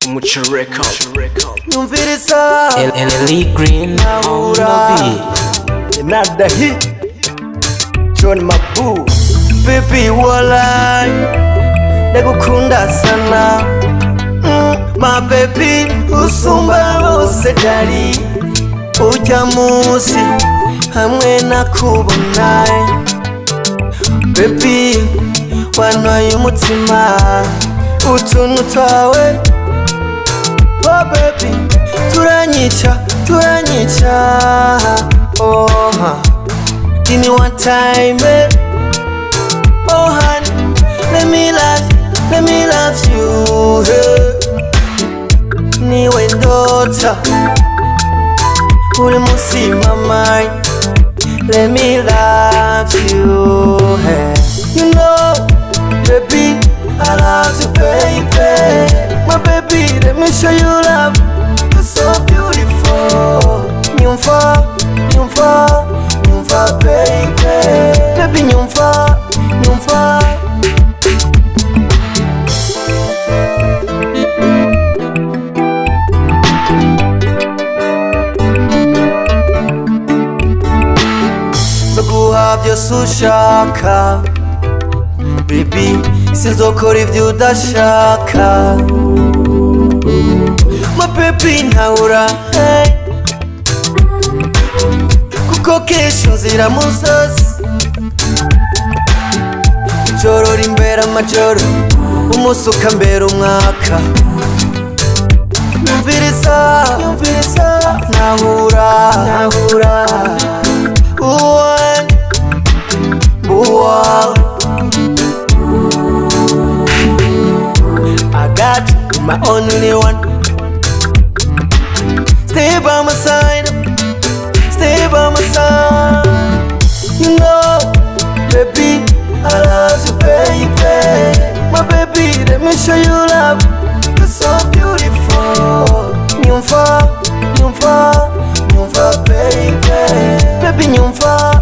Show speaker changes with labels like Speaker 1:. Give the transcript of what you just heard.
Speaker 1: Mucho record.
Speaker 2: Nyumviriza
Speaker 3: Ellie Green on the beat.
Speaker 2: Another hit John Mabu Baby walai ndagukunda sana My baby usumba bose dari ujya musi hamwe nakubonaye Baby wantwaye umutima utuntu twawe Oh baby turanyica Oh give me one time Oh honey let me love you niwe ndota uri munsi mama let me love you You know baby I love you baby My baby let me show you love You're so beautiful Nyumva baby Baby nyumva Zoguha vyose ushaka Baby sinzokora ivyo udashaka My baby ntahura kuko kesho nzira musozi ijoro rimbera amajoro umunsi ukambera umwaka Nyumviriza ntahura I got you, my only one Stay by my side You know, baby, I love you, baby My baby, let me show you love You're so beautiful Nyumva, baby Baby, nyumva